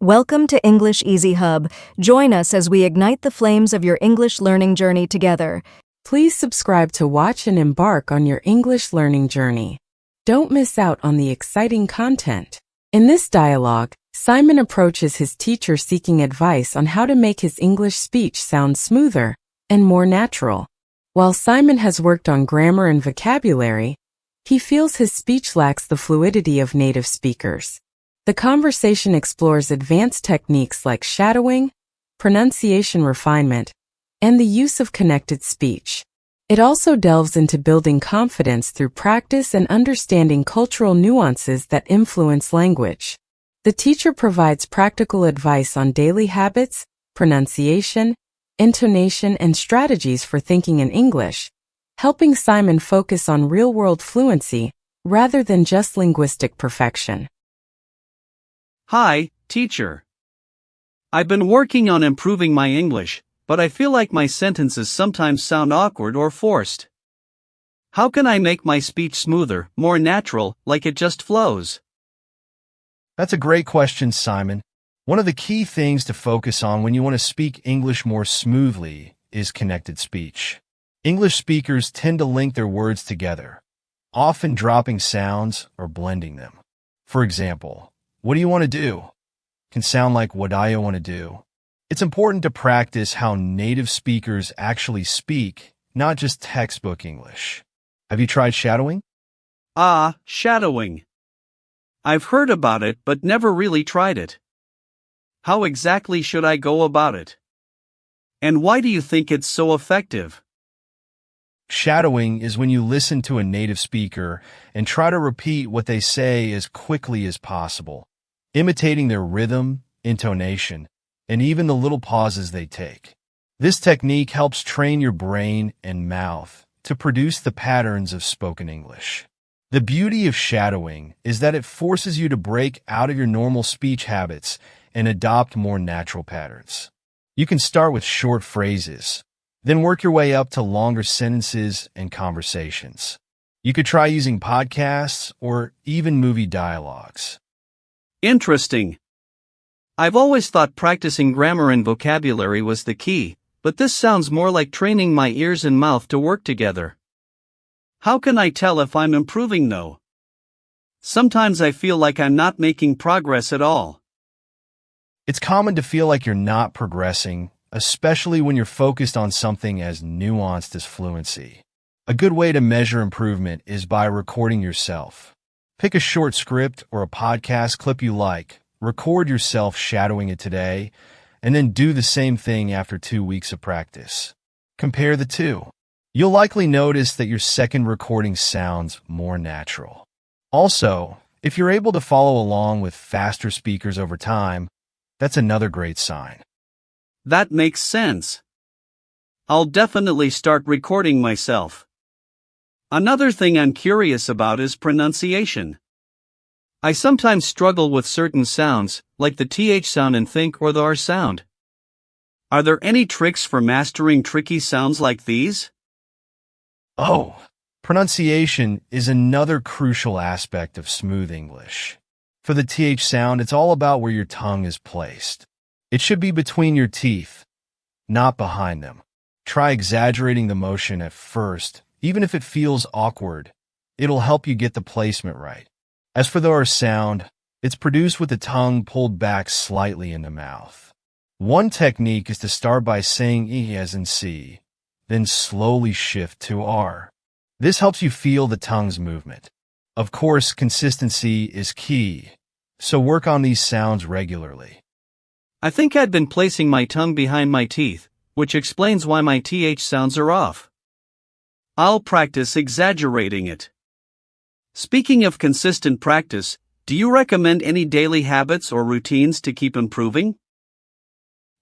Welcome to English Easy Hub. Join us as we ignite the flames of your English learning journey together. Please subscribe to watch and embark on your English learning journey. Don't miss out on the exciting content. In this dialogue, Simon approaches his teacher seeking advice on how to make his English speech sound smoother and more natural. While Simon has worked on grammar and vocabulary, he feels his speech lacks the fluidity of native speakers. The conversation explores advanced techniques like shadowing, pronunciation refinement, and the use of connected speech. It also delves into building confidence through practice and understanding cultural nuances that influence language. The teacher provides practical advice on daily habits, pronunciation, intonation, and strategies for thinking in English, helping Simon focus on real-world fluency rather than just linguistic perfection. Hi, teacher. I've been working on improving my English, but I feel like my sentences sometimes sound awkward or forced. How can I make my speech smoother, more natural, like it just flows? That's a great question, Simon. One of the key things to focus on when you want to speak English more smoothly is connected speech. English speakers tend to link their words together, often dropping sounds or blending them. For example, what do you want to do? Can sound like what I want to do. It's important to practice how native speakers actually speak, not just textbook English. Have you tried shadowing? Shadowing. I've heard about it but never really tried it. How exactly should I go about it? And why do you think it's so effective? Shadowing is when you listen to a native speaker and try to repeat what they say as quickly as possible, imitating their rhythm, intonation, and even the little pauses they take. This technique helps train your brain and mouth to produce the patterns of spoken English. The beauty of shadowing is that it forces you to break out of your normal speech habits and adopt more natural patterns. You can start with short phrases, then work your way up to longer sentences and conversations. You could try using podcasts or even movie dialogues. Interesting. I've always thought practicing grammar and vocabulary was the key, but this sounds more like training my ears and mouth to work together. How can I tell if I'm improving though? Sometimes I feel like I'm not making progress at all. It's common to feel like you're not progressing, especially when you're focused on something as nuanced as fluency. A good way to measure improvement is by recording yourself. Pick a short script or a podcast clip you like, record yourself shadowing it today, and then do the same thing after 2 weeks of practice. Compare the two. You'll likely notice that your second recording sounds more natural. Also, if you're able to follow along with faster speakers over time, that's another great sign. That makes sense. I'll definitely start recording myself. Another thing I'm curious about is pronunciation. I sometimes struggle with certain sounds, like the TH sound in think or the R sound. Are there any tricks for mastering tricky sounds like these? Pronunciation is another crucial aspect of smooth English. For the TH sound, it's all about where your tongue is placed. It should be between your teeth, not behind them. Try exaggerating the motion at first, even if it feels awkward. It'll help you get the placement right. As for the R sound, it's produced with the tongue pulled back slightly in the mouth. One technique is to start by saying E as in C, then slowly shift to R. This helps you feel the tongue's movement. Of course, consistency is key, so work on these sounds regularly. I think I'd been placing my tongue behind my teeth, which explains why my TH sounds are off. I'll practice exaggerating it. Speaking of consistent practice, do you recommend any daily habits or routines to keep improving?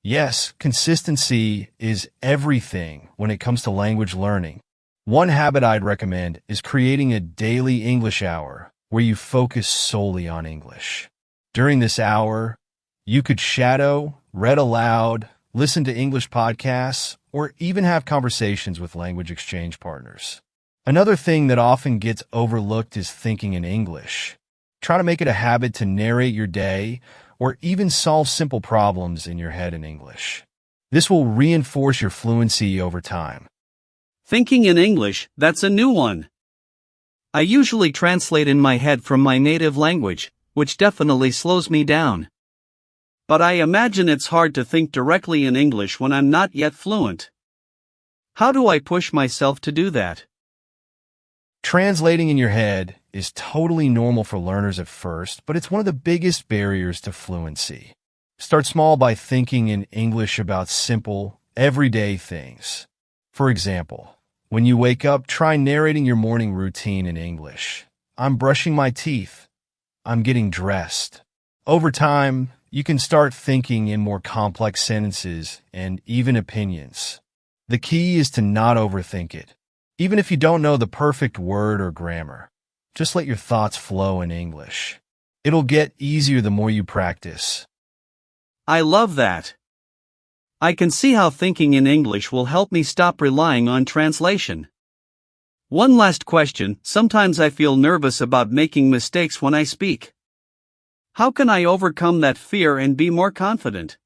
Yes, consistency is everything when it comes to language learning. One habit I'd recommend is creating a daily English hour where you focus solely on English. During this hour, you could shadow, read aloud, listen to English podcasts, or even have conversations with language exchange partners. Another thing that often gets overlooked is thinking in English. Try to make it a habit to narrate your day or even solve simple problems in your head in English. This will reinforce your fluency over time. Thinking in English, that's a new one. I usually translate in my head from my native language, which definitely slows me down. But I imagine it's hard to think directly in English when I'm not yet fluent. How do I push myself to do that? Translating in your head is totally normal for learners at first, but it's one of the biggest barriers to fluency. Start small by thinking in English about simple, everyday things. For example, when you wake up, try narrating your morning routine in English. I'm brushing my teeth. I'm getting dressed. Over time, you can start thinking in more complex sentences and even opinions. The key is to not overthink it. Even if you don't know the perfect word or grammar, just let your thoughts flow in English. It'll get easier the more you practice. I love that. I can see how thinking in English will help me stop relying on translation. One last question. Sometimes I feel nervous about making mistakes when I speak. How can I overcome that fear and be more confident?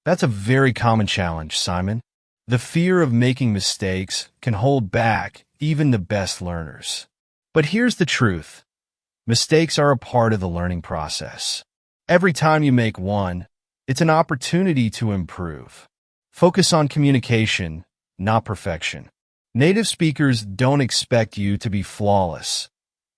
That's a very common challenge, Simon. The fear of making mistakes can hold back even the best learners. But here's the truth. Mistakes are a part of the learning process. Every time you make one, it's an opportunity to improve. Focus on communication, not perfection. Native speakers don't expect you to be flawless.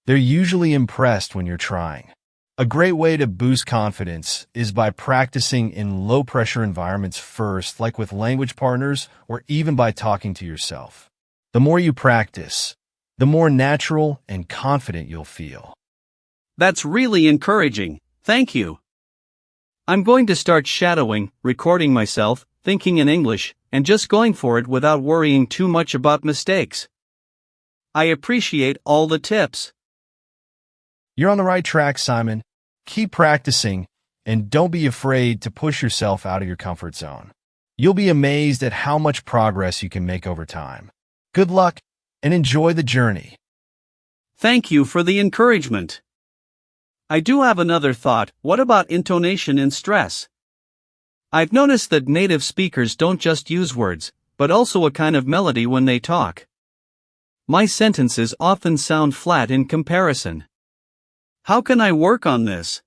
They're usually impressed when you're trying. A great way to boost confidence is by practicing in low-pressure environments first, like with language partners or even by talking to yourself. The more you practice, the more natural and confident you'll feel. That's really encouraging. Thank you. I'm going to start shadowing, recording myself, thinking in English, and just going for it without worrying too much about mistakes. I appreciate all the tips. You're on the right track, Simon. Keep practicing, and don't be afraid to push yourself out of your comfort zone. You'll be amazed at how much progress you can make over time. Good luck, and enjoy the journey. Thank you for the encouragement. I do have another thought. What about intonation and stress? I've noticed that native speakers don't just use words, but also a kind of melody when they talk. My sentences often sound flat in comparison. How can I work on this?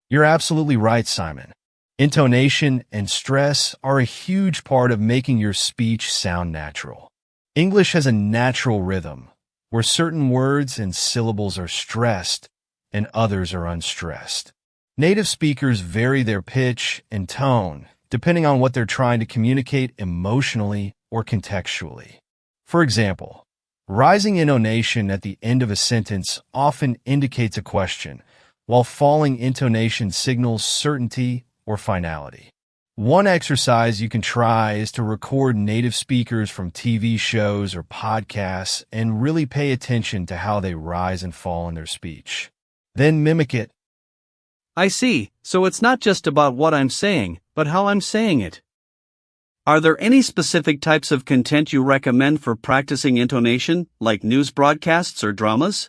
You're absolutely right, Simon. Intonation and stress are a huge part of making your speech sound natural. English has a natural rhythm, where certain words and syllables are stressed and others are unstressed. Native speakers vary their pitch and tone depending on what they're trying to communicate emotionally or contextually. For example, rising intonation at the end of a sentence often indicates a question, while falling intonation signals certainty or finality. One exercise you can try is to record native speakers from TV shows or podcasts and really pay attention to how they rise and fall in their speech. Then mimic it. I see, so it's not just about what I'm saying, but how I'm saying it. Are there any specific types of content you recommend for practicing intonation, like news broadcasts or dramas?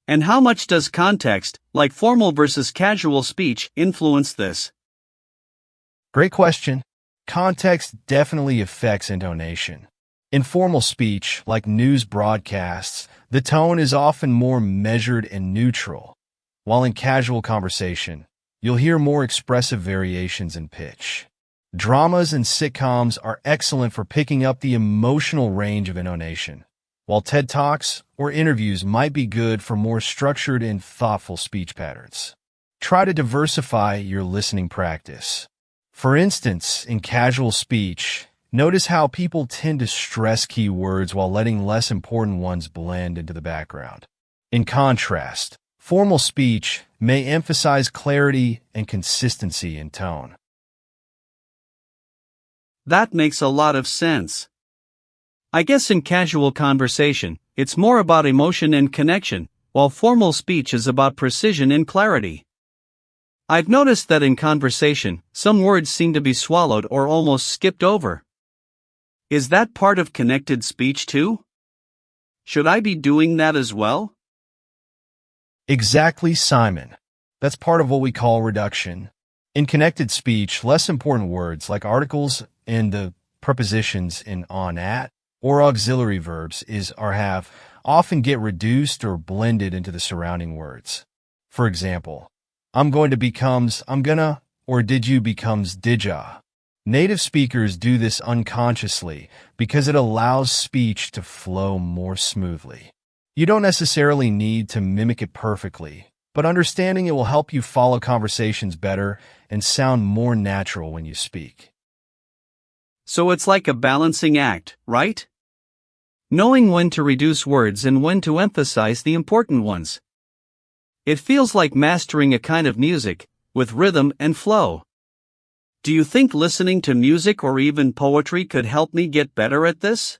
And how much does context, like formal versus casual speech, influence this? Great question. Context definitely affects intonation. In formal speech, like news broadcasts, the tone is often more measured and neutral, while in casual conversation, you'll hear more expressive variations in pitch. Dramas and sitcoms are excellent for picking up the emotional range of intonation, while TED Talks or interviews might be good for more structured and thoughtful speech patterns. Try to diversify your listening practice. For instance, in casual speech, notice how people tend to stress key words while letting less important ones blend into the background. In contrast, formal speech may emphasize clarity and consistency in tone. That makes a lot of sense. I guess in casual conversation, it's more about emotion and connection, while formal speech is about precision and clarity. I've noticed that in conversation, some words seem to be swallowed or almost skipped over. Is that part of connected speech too? Should I be doing that as well? Exactly, Simon. That's part of what we call reduction. In connected speech, less important words like articles and the prepositions in on, at, or auxiliary verbs is or have often get reduced or blended into the surrounding words. For example, I'm going to becomes I'm gonna, or did you becomes did ya. Native speakers do this unconsciously because it allows speech to flow more smoothly. You don't necessarily need to mimic it perfectly, but understanding it will help you follow conversations better and sound more natural when you speak. So it's like a balancing act, right? Knowing when to reduce words and when to emphasize the important ones. It feels like mastering a kind of music, with rhythm and flow. Do you think listening to music or even poetry could help me get better at this?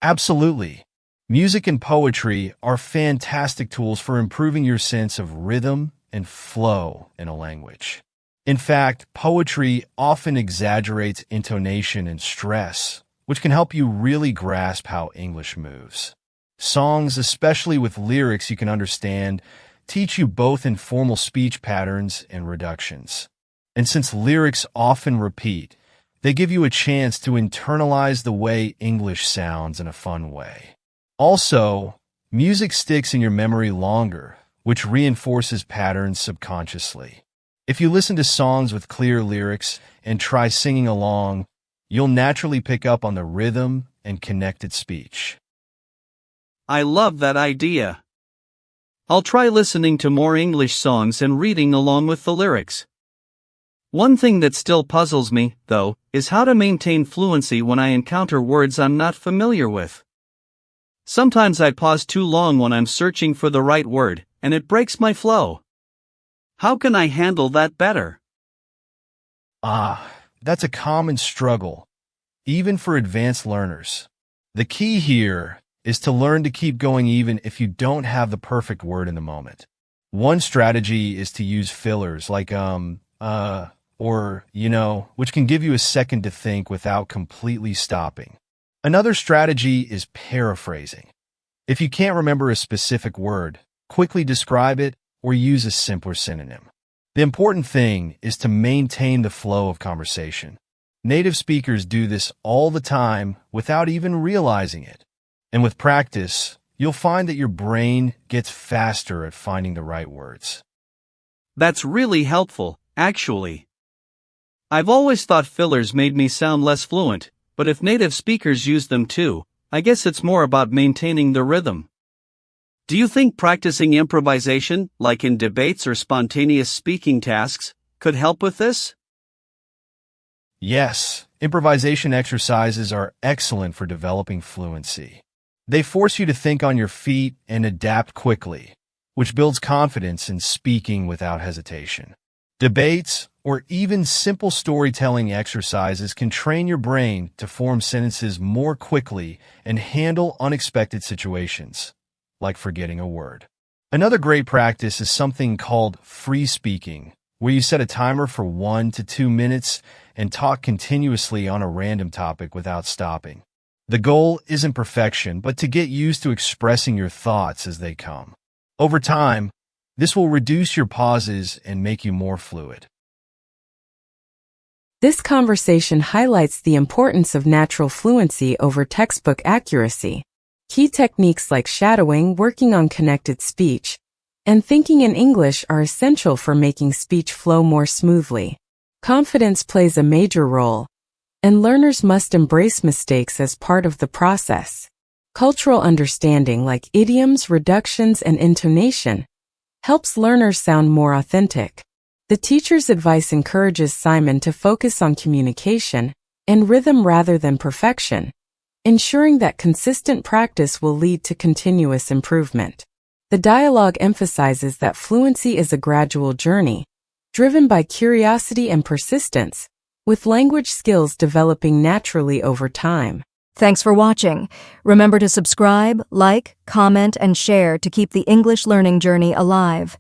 Absolutely. Music and poetry are fantastic tools for improving your sense of rhythm and flow in a language. In fact, poetry often exaggerates intonation and stress, which can help you really grasp how English moves. Songs, especially with lyrics you can understand, teach you both informal speech patterns and reductions. And since lyrics often repeat, they give you a chance to internalize the way English sounds in a fun way. Also, music sticks in your memory longer, which reinforces patterns subconsciously. If you listen to songs with clear lyrics and try singing along, you'll naturally pick up on the rhythm and connected speech. I love that idea. I'll try listening to more English songs and reading along with the lyrics. One thing that still puzzles me, though, is how to maintain fluency when I encounter words I'm not familiar with. Sometimes I pause too long when I'm searching for the right word, and it breaks my flow. How can I handle that better? That's a common struggle, even for advanced learners. The key here is to learn to keep going even if you don't have the perfect word in the moment. One strategy is to use fillers like or, which can give you a second to think without completely stopping. Another strategy is paraphrasing. If you can't remember a specific word, quickly describe it or use a simpler synonym. The important thing is to maintain the flow of conversation. Native speakers do this all the time without even realizing it. And with practice, you'll find that your brain gets faster at finding the right words. That's really helpful, actually. I've always thought fillers made me sound less fluent, but if native speakers use them too, I guess it's more about maintaining the rhythm. Do you think practicing improvisation, like in debates or spontaneous speaking tasks, could help with this? Yes, improvisation exercises are excellent for developing fluency. They force you to think on your feet and adapt quickly, which builds confidence in speaking without hesitation. Debates, or even simple storytelling exercises can train your brain to form sentences more quickly and handle unexpected situations, like forgetting a word. Another great practice is something called free speaking, where you set a timer for 1 to 2 minutes and talk continuously on a random topic without stopping. The goal isn't perfection, but to get used to expressing your thoughts as they come. Over time, this will reduce your pauses and make you more fluid. This conversation highlights the importance of natural fluency over textbook accuracy. Key techniques like shadowing, working on connected speech, and thinking in English are essential for making speech flow more smoothly. Confidence plays a major role, and learners must embrace mistakes as part of the process. Cultural understanding like idioms, reductions, and intonation helps learners sound more authentic. The teacher's advice encourages Simon to focus on communication and rhythm rather than perfection, ensuring that consistent practice will lead to continuous improvement. The dialogue emphasizes that fluency is a gradual journey, driven by curiosity and persistence, with language skills developing naturally over time. Thanks for watching. Remember to subscribe, like, comment, and share to keep the English learning journey alive.